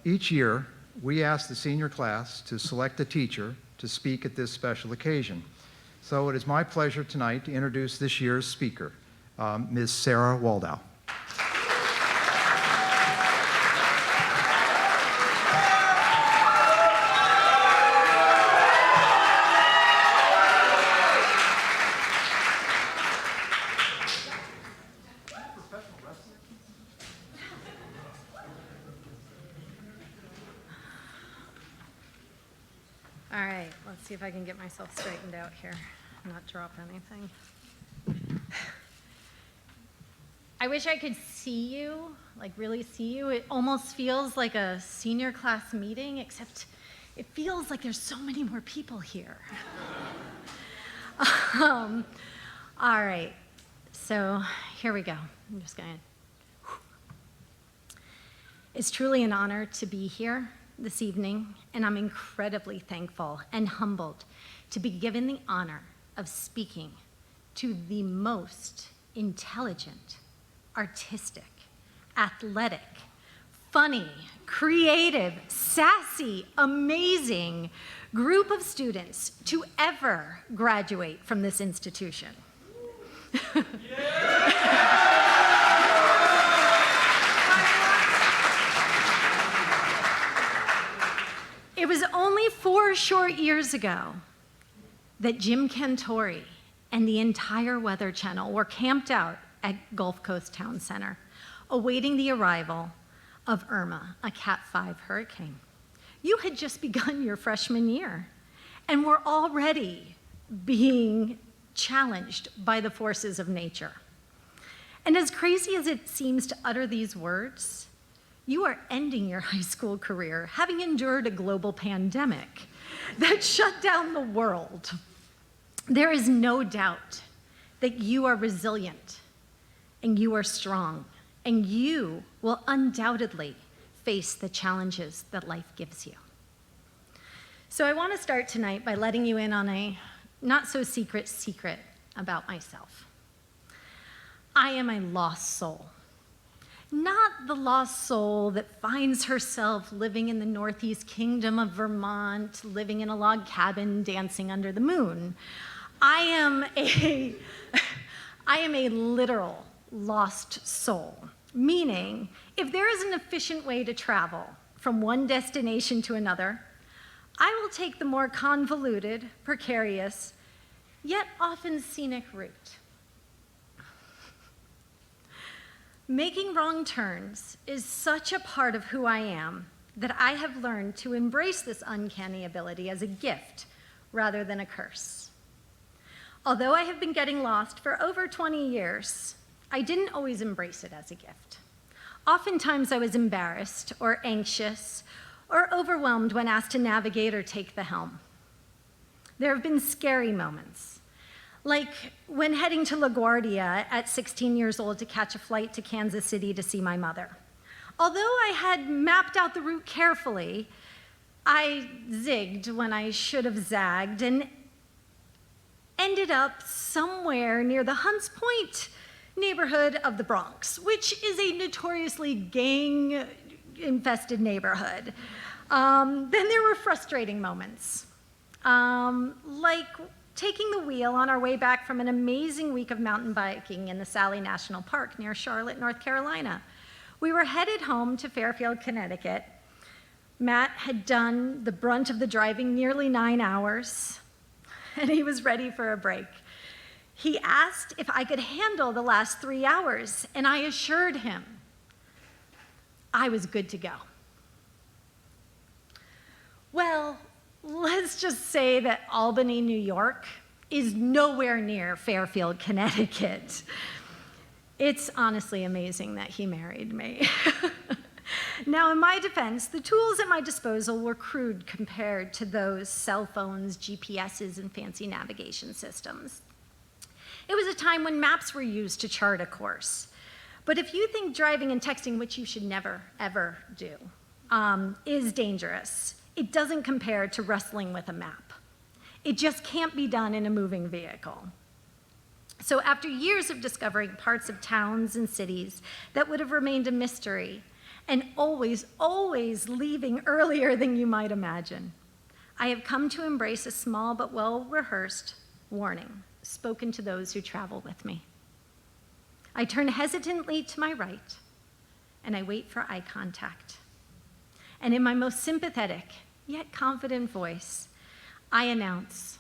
Each year, we ask the senior class to select a teacher to speak at this special occasion. So it is my pleasure tonight to introduce this year's speaker, Ms. Sarah Waldow. All right, let's see if I can get myself straightened out here, not drop anything. I wish I could see you, like really see you. It almost feels like a senior class meeting, except it feels like there's so many more people here. All right, so here we go. I'm just gonna. It's truly an honor to be here this evening, and I'm incredibly thankful and humbled to be given the honor of speaking to the most intelligent, artistic, athletic, funny, creative, sassy, amazing group of students to ever graduate from this institution. It was only 4 short years ago that Jim Cantori and the entire Weather Channel were camped out at Gulf Coast Town Center, awaiting the arrival of Irma, a Cat 5 hurricane. You had just begun your freshman year and were already being challenged by the forces of nature. And as crazy as it seems to utter these words, you are ending your high school career having endured a global pandemic that shut down the world. There is no doubt that you are resilient and you are strong, and you will undoubtedly face the challenges that life gives you. So I want to start tonight by letting you in on a not so secret secret about myself. I am a lost soul. Not the lost soul that finds herself living in the Northeast Kingdom of Vermont, living in a log cabin, dancing under the moon. I am a literal lost soul, meaning if there is an efficient way to travel from one destination to another, I will take the more convoluted, precarious, yet often scenic route. Making wrong turns is such a part of who I am that I have learned to embrace this uncanny ability as a gift rather than a curse. Although I have been getting lost for over 20 years, I didn't always embrace it as a gift. Oftentimes I was embarrassed or anxious or overwhelmed when asked to navigate or take the helm. There have been scary moments, like when heading to LaGuardia at 16 years old to catch a flight to Kansas City to see my mother. Although I had mapped out the route carefully, I zigged when I should have zagged and ended up somewhere near the Hunts Point neighborhood of the Bronx, which is a notoriously gang-infested neighborhood. Then there were frustrating moments, like taking the wheel on our way back from an amazing week of mountain biking in the Sally National Park near Charlotte, North Carolina. We were headed home to Fairfield, Connecticut. Matt had done the brunt of the driving, nearly 9 hours, and he was ready for a break. He asked if I could handle the last 3 hours, and I assured him I was good to go. Well, let's just say that Albany, New York is nowhere near Fairfield, Connecticut. It's honestly amazing that he married me. Now, in my defense, the tools at my disposal were crude compared to those cell phones, GPSs, and fancy navigation systems. It was a time when maps were used to chart a course. But if you think driving and texting, which you should never, ever do, is dangerous, it doesn't compare to wrestling with a map. It just can't be done in a moving vehicle. So after years of discovering parts of towns and cities that would have remained a mystery, and always, always leaving earlier than you might imagine. I have come to embrace a small but well-rehearsed warning spoken to those who travel with me. I turn hesitantly to my right, and I wait for eye contact. And in my most sympathetic, yet confident voice, I announce,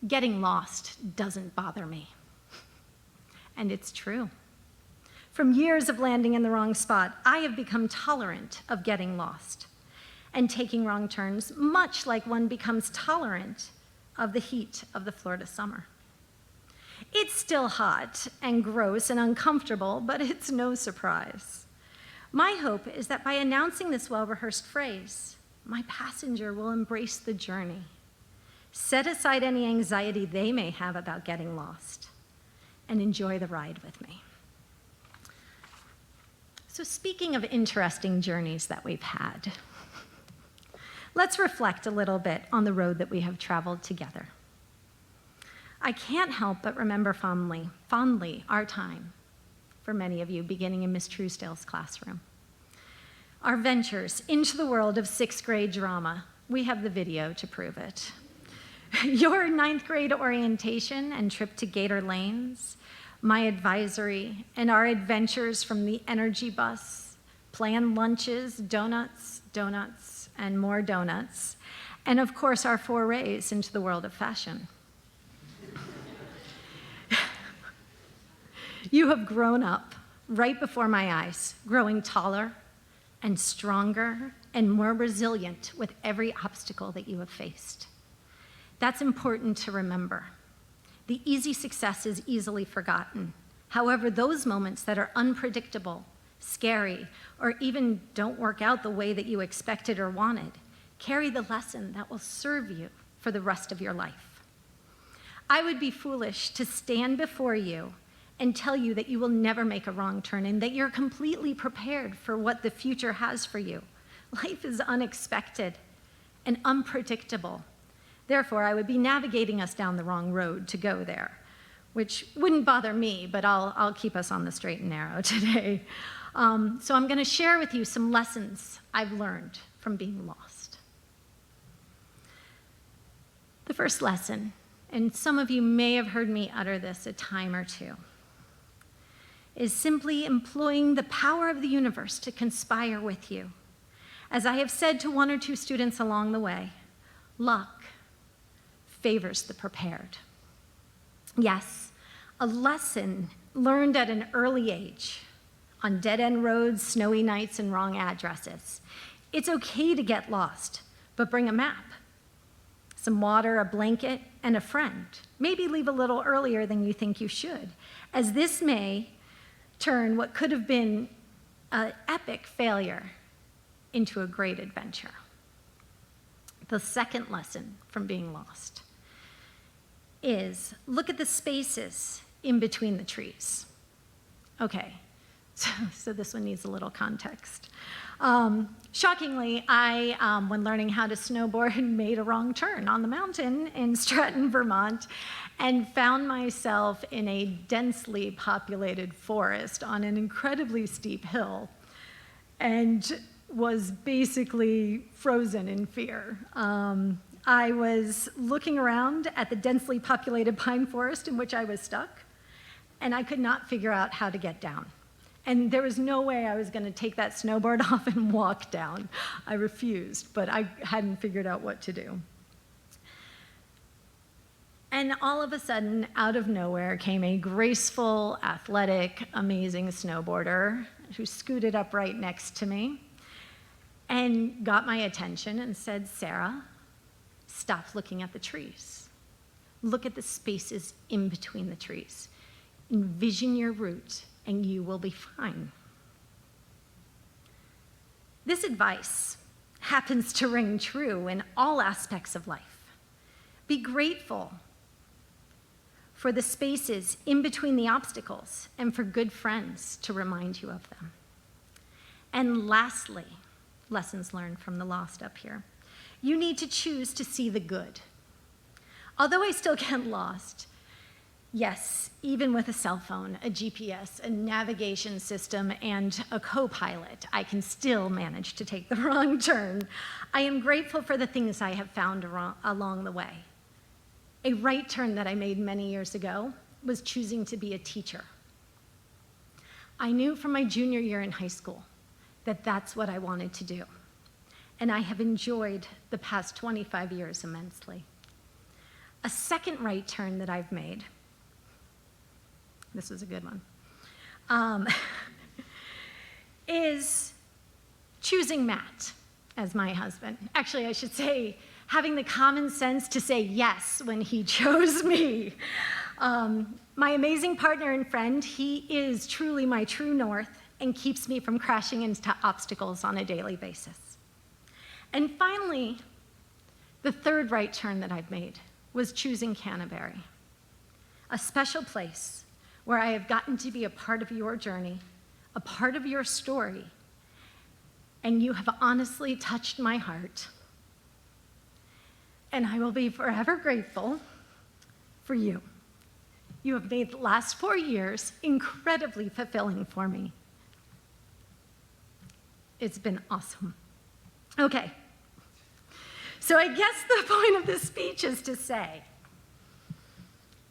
getting lost doesn't bother me. And it's true. From years of landing in the wrong spot, I have become tolerant of getting lost and taking wrong turns, much like one becomes tolerant of the heat of the Florida summer. It's still hot and gross and uncomfortable, but it's no surprise. My hope is that by announcing this well-rehearsed phrase, my passenger will embrace the journey, set aside any anxiety they may have about getting lost, and enjoy the ride with me. So speaking of interesting journeys that we've had, let's reflect a little bit on the road that we have traveled together. I can't help but remember fondly our time, for many of you, beginning in Miss Truesdale's classroom. Our ventures into the world of sixth grade drama. We have the video to prove it. Your ninth grade orientation and trip to Gator Lanes, my advisory, and our adventures from the energy bus, planned lunches, donuts, and more donuts, and of course our forays into the world of fashion. You have grown up right before my eyes, growing taller and stronger and more resilient with every obstacle that you have faced. That's important to remember. The easy success is easily forgotten. However, those moments that are unpredictable, scary, or even don't work out the way that you expected or wanted, carry the lesson that will serve you for the rest of your life. I would be foolish to stand before you and tell you that you will never make a wrong turn and that you're completely prepared for what the future has for you. Life is unexpected and unpredictable. Therefore, I would be navigating us down the wrong road to go there, which wouldn't bother me, but I'll keep us on the straight and narrow today. So I'm going to share with you some lessons I've learned from being lost. The first lesson, and some of you may have heard me utter this a time or two, is simply employing the power of the universe to conspire with you. As I have said to one or two students along the way, luck favors the prepared. Yes, a lesson learned at an early age on dead-end roads, snowy nights, and wrong addresses. It's okay to get lost, but bring a map, some water, a blanket, and a friend. Maybe leave a little earlier than you think you should, as this may turn what could have been an epic failure into a great adventure. The second lesson from being lost is look at the spaces in between the trees. Okay, so this one needs a little context. Shockingly, I, when learning how to snowboard, made a wrong turn on the mountain in Stratton, Vermont, and found myself in a densely populated forest on an incredibly steep hill, and was basically frozen in fear. I was looking around at the densely populated pine forest in which I was stuck, and I could not figure out how to get down. And there was no way I was going to take that snowboard off and walk down. I refused, but I hadn't figured out what to do. And all of a sudden, out of nowhere, came a graceful, athletic, amazing snowboarder who scooted up right next to me and got my attention and said, "Sarah, stop looking at the trees. Look at the spaces in between the trees. Envision your route, and you will be fine." This advice happens to ring true in all aspects of life. Be grateful for the spaces in between the obstacles and for good friends to remind you of them. And lastly, lessons learned from the lost up here. You need to choose to see the good. Although I still get lost, Yes, even with a cell phone, a GPS, a navigation system, and a co-pilot, I can still manage to take the wrong turn. I am grateful for the things I have found along the way. A right turn that I made many years ago was choosing to be a teacher. I knew from my junior year in high school that that's what I wanted to do, and I have enjoyed the past 25 years immensely. A second right turn that I've made, this was a good one, is choosing Matt as my husband. Actually, I should say, having the common sense to say yes when he chose me. My amazing partner and friend, he is truly my true north and keeps me from crashing into obstacles on a daily basis. And finally, the third right turn that I've made was choosing Canterbury, a special place where I have gotten to be a part of your journey, a part of your story, and you have honestly touched my heart. And I will be forever grateful for you. You have made the last 4 years incredibly fulfilling for me. It's been awesome. Okay, so I guess the point of this speech is to say,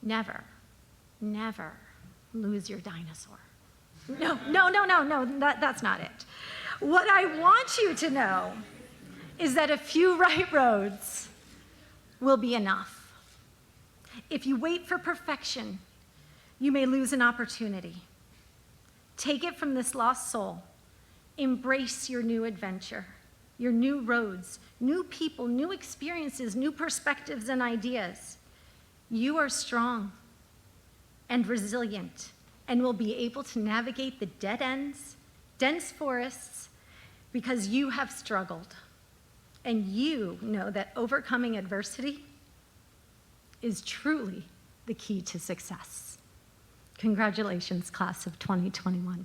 never, never lose your dinosaur. No, that's not it. What I want you to know is that a few right roads will be enough. If you wait for perfection, you may lose an opportunity. Take it from this lost soul. Embrace your new adventure, your new roads, new people, new experiences, new perspectives and ideas. You are strong and resilient and will be able to navigate the dead ends, dense forests, because you have struggled. And you know that overcoming adversity is truly the key to success. Congratulations, class of 2021.